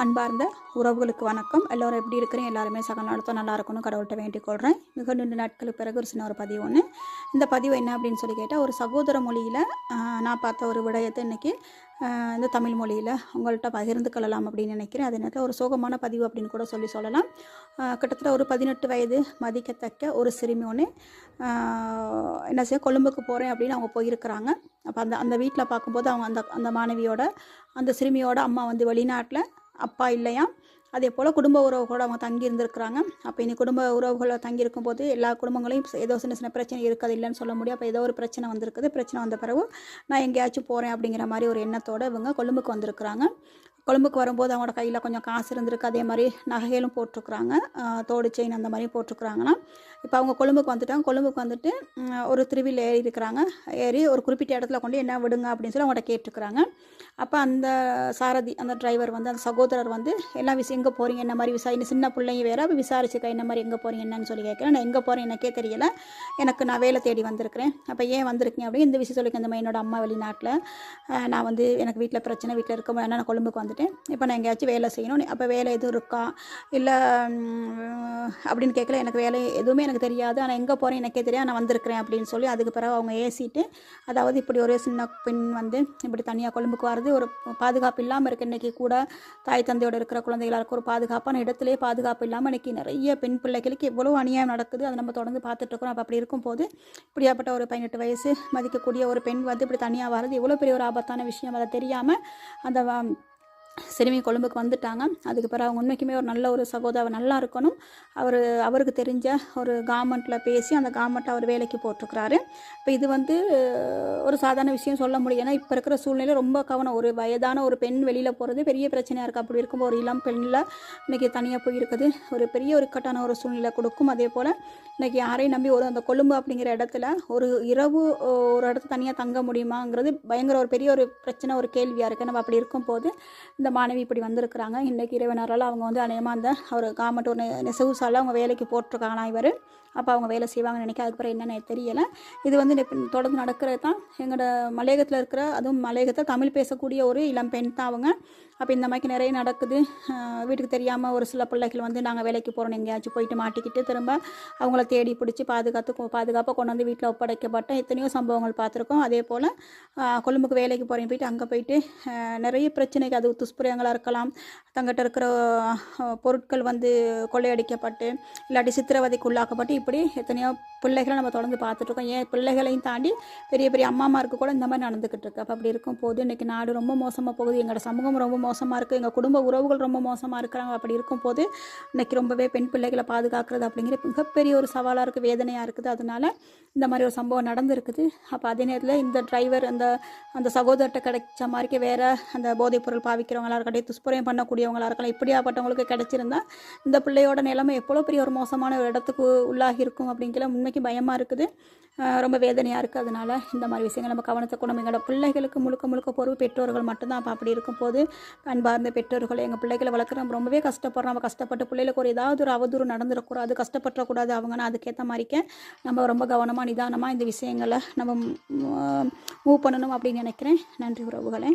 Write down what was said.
அன்பார்ந்த உறவுகளுக்கு வணக்கம். எல்லோரும் எப்படி இருக்கிறேன்? எல்லாருமே சகல நடத்த நல்லா இருக்கணும் கடவுள்கிட்ட வேண்டிக் கொள்கிறேன். மிக நீண்ட நாட்களுக்கு பிறகு ஒரு சின்ன ஒரு பதிவு ஒன்று. இந்த பதிவு என்ன அப்படின்னு சொல்லி கேட்டால், ஒரு சகோதர மொழியில் நான் பார்த்த ஒரு விடயத்தை இன்றைக்கி இந்த தமிழ் மொழியில் உங்கள்கிட்ட பகிர்ந்து கொள்ளலாம் அப்படின்னு நினைக்கிறேன். அது நேரத்தில் ஒரு சோகமான பதிவு அப்படின்னு கூட சொல்லலாம். கிட்டத்தட்ட ஒரு 18 வயது மதிக்கத்தக்க ஒரு சிறுமி ஒன்று என்ன செய்ய கொழும்புக்கு போகிறேன் அப்படின்னு அவங்க போயிருக்கிறாங்க. அப்போ அந்த வீட்டில் பார்க்கும்போது அவங்க அந்த மாணவியோட அந்த சிறுமியோட அம்மா வந்து வெளிநாட்டில், அப்பா இல்லையா. அதே போல் குடும்ப உறவுகளோடு அவங்க தங்கி இருந்திருக்கிறாங்க. அப்போ இனி குடும்ப உறவுகளை தங்கி இருக்கும்போது எல்லா குடும்பங்களையும் ஏதோ சின்ன சின்ன பிரச்சனை இருக்காது இல்லைன்னு சொல்ல முடியும். அப்போ ஏதோ ஒரு பிரச்சனை வந்திருக்குது. பிரச்சனை வந்த பிறகு நான் எங்கேயாச்சும் போகிறேன் அப்படிங்கிற மாதிரி ஒரு எண்ணத்தோடு இவங்க கொழும்புக்கு வந்திருக்கிறாங்க. கொழும்புக்கு வரும்போது அவங்களோட கையில் கொஞ்சம் காசு இருந்திருக்கு. அதே மாதிரி நகைகளும் போட்டிருக்குறாங்க, தோடு செயின் அந்த மாதிரி போட்டிருக்குறாங்கன்னா. இப்போ அவங்க கொழும்புக்கு வந்துட்டாங்க. கொழும்புக்கு வந்துட்டு ஒரு திருவியில் ஏறி இருக்கிறாங்க. ஏறி ஒரு குறிப்பிட்ட இடத்துல கொண்டு என்ன விடுங்க அப்படின்னு சொல்லி அவங்கள்ட்ட கேட்டுருக்குறாங்க. அப்போ அந்த சாரதி, அந்த டிரைவர் வந்து, அந்த சகோதரர் வந்து எல்லா விஷயம் எங்கே போகிறீங்க என்ன மாதிரி சின்ன பிள்ளைங்க வேறு அப்போ விசாரிச்சுக்க என்ன மாதிரி எங்கே போகிறீங்க என்னன்னு சொல்லி கேட்குறேன். நான் எங்கே போகிறேன் எனக்கே தெரியலை, நான் வேலை தேடி வந்திருக்கிறேன். அப்போ ஏன் வந்திருக்கீங்க அப்படின்னு இந்த விஷயம் சொல்லிக்க. இந்த மாதிரி என்னோட அம்மா வெளிநாட்டில், நான் வந்து எனக்கு வீட்டில் பிரச்சனை, வீட்டில் இருக்க நான் கொழும்புக்கு வந்துட்டேன். இப்போ நான் எங்கேயாச்சும் வேலை செய்யணும். அப்போ வேலை எதுவும் இருக்கா இல்லை அப்படின்னு கேட்கல. எனக்கு வேலை எதுவுமே எனக்கு தெரியாது, ஆனால் எங்கே போகிறேன் எனக்கே தெரியாது, நான் வந்திருக்கிறேன் அப்படின்னு சொல்லி அதுக்கு பிறகு அவங்க ஏசிட்டு, அதாவது இப்படி ஒரு சின்ன பெண் வந்து இப்படி தனியாக கொழும்புக்கு வர்றது ஒரு பாதுகாப்பு இல்லாமல் இருக்குது. இன்றைக்கி கூட தாய் தந்தையோடு இருக்கிற குழந்தைகளுக்கு ஒரு பாதுகாப்பான இடத்துலேயே பாதுகாப்பு இல்லாமல் இன்றைக்கி நிறைய பெண் பிள்ளைகளுக்கு எவ்வளோ அநியாயம் நடக்குது. அதை நம்ம தொடர்ந்து பார்த்துட்ருக்கோம். அப்போ அப்படி இருக்கும்போது இப்படியாப்பட்ட ஒரு 18 வயசு மதிக்கக்கூடிய ஒரு பெண் வந்து இப்படி தனியாக வர்றது எவ்வளோ பெரிய ஒரு ஆபத்தான விஷயம். அதை தெரியாமல் அந்த சிறுமி கொழும்புக்கு வந்துட்டாங்க. அதுக்கு பிறகு அவங்க உண்மைக்குமே ஒரு நல்ல ஒரு சகோதரர், நல்லா இருக்கணும். அவருக்கு தெரிஞ்ச ஒரு கவர்மெண்ட்டில் பேசி அந்த கவர்மெண்ட்டை அவர் வேலைக்கு போட்டிருக்கிறாரு. இப்போ இது வந்து ஒரு சாதாரண விஷயம் சொல்ல முடியும். ஏன்னா இப்போ இருக்கிற சூழ்நிலை ரொம்ப கவனம். ஒரு வயதான ஒரு பெண் வெளியில் போகிறது பெரிய பிரச்சனையாக இருக்குது. அப்படி இருக்கும்போது ஒரு இளம் பெண்ணில் இன்றைக்கி தனியாக போயிருக்குது ஒரு பெரிய ஒரு இக்கட்டான ஒரு சூழ்நிலை கொடுக்கும். அதே போல் இன்றைக்கி யாரையும் நம்பி அந்த கொழும்பு அப்படிங்கிற இடத்துல ஒரு இரவு ஒரு இடத்துல தனியாக தங்க முடியுமாங்கிறது பயங்கர ஒரு பெரிய ஒரு பிரச்சனை, ஒரு கேள்வியாக இருக்குது. நம்ம அப்படி இருக்கும்போது இந்த மாணவி இப்படி வந்திருக்கிறாங்க. இன்றைக்கி இறைவனரால் அவங்க வந்து அநேகமாக அந்த ஒரு கவர்மெண்ட் ஒரு நெசவுசால அவங்க வேலைக்கு போட்டிருக்காங்களா இவர். அப்போ அவங்க வேலை செய்வாங்கன்னு நினைக்க. அதுக்கப்புறம் என்னென்னு தெரியலை. இது வந்து தொடர்ந்து நடக்கிறது தான். எங்களோட மலையகத்தில் இருக்கிற, அதுவும் மலையகத்தில் தமிழ் பேசக்கூடிய ஒரு இளம் பெண் தான் அவங்க. அப்போ இந்த மாதிரி நிறைய நடக்குது. வீட்டுக்கு தெரியாமல் ஒரு சில பிள்ளைகள் வந்து நாங்கள் வேலைக்கு போகிறோம் எங்கேயாச்சும் போயிட்டு மாட்டிக்கிட்டு திரும்ப அவங்கள தேடி பிடிச்சி பாதுகாப்பாக கொண்டு வந்து வீட்டில் ஒப்படைக்கப்பட்ட எத்தனையோ சம்பவங்கள் பார்த்துருக்கோம். அதே போல் கொழும்புக்கு வேலைக்கு போகிறேன் போயிட்டு அங்கே போயிட்டு நிறைய பிரச்சனைக்கு, அது துஷ்பிரயங்களாக இருக்கலாம், தங்கிட்ட இருக்கிற பொருட்கள் வந்து கொள்ளையடிக்கப்பட்டு இல்லாட்டி சித்திரவதைக்கு உள்ளாக்கப்பட்டு இப்படி எத்தனையோ பிள்ளைகளை நம்ம தொடர்ந்து பார்த்துட்ருக்கோம். ஏன் பிள்ளைகளையும் தாண்டி பெரிய பெரிய அம்மாமாருக்கு கூட இந்த மாதிரி நடந்துக்கிட்டு இருக்கு. அப்போ அப்படி இருக்கும் போது இன்றைக்கி நாடு ரொம்ப மோசமாக போகுது. எங்களோட சமூகம் ரொம்ப மோசமாக இருக்குது. எங்கள் குடும்ப உறவுகள் ரொம்ப மோசமாக இருக்கிறாங்க. அப்படி இருக்கும் போது இன்றைக்கி ரொம்பவே பெண் பிள்ளைகளை பாதுகாக்கிறது அப்படிங்கிற மிகப்பெரிய ஒரு சவாலாக இருக்குது, வேதனையாக இருக்குது. அதனால் இந்த மாதிரி ஒரு சம்பவம் நடந்திருக்குது. அப்போ அதே நேரத்தில் இந்த டிரைவர் அந்த சகோதரர்கிட்ட கிடைச்ச மாதிரிக்கு வேறு அந்த போதைப்பொருள் பாவிக்கிறவங்களா இருக்கட்டும், துஷ்பிரயம் பண்ணக்கூடியவங்களா இருக்கலாம், இப்படியாப்பட்டவங்களுக்கு கிடைச்சிருந்தா இந்த பிள்ளையோட நிலைமை எவ்வளோ பெரிய ஒரு மோசமான ஒரு இடத்துக்கு உள்ளாகி இருக்கும் அப்படிங்கிற உண்மைக்கு பயமாக இருக்குது. ரொம்ப வேதனையாக இருக்குது. அதனால் இந்த மாதிரி விஷயங்கள் நம்ம கவனத்தை கொண்டு எங்களோட பிள்ளைகளுக்கு முழுக்க பொறுப்பு பெற்றோர்கள் மட்டும்தான். அப்போ அப்படி இருக்கும்போது அன்பார்ந்த பெற்றோர்களை, எங்கள் பிள்ளைகளை வளர்க்குற நம்ம ரொம்பவே கஷ்டப்படுறோம். நம்ம கஷ்டப்பட்டு பிள்ளைகளுக்கு ஒரு ஏதாவது ஒரு அவதூறு நடந்துடக்கூடாது, கஷ்டப்படக்கூடாது அவங்கன்னா. அதுக்கேற்ற மாதிரிக்க நம்ம ரொம்ப கவனமாக நிதானமாக இந்த விஷயங்களை நம்ம மூவ் பண்ணணும் அப்படின்னு நினைக்கிறேன். நன்றி உறவுகளே.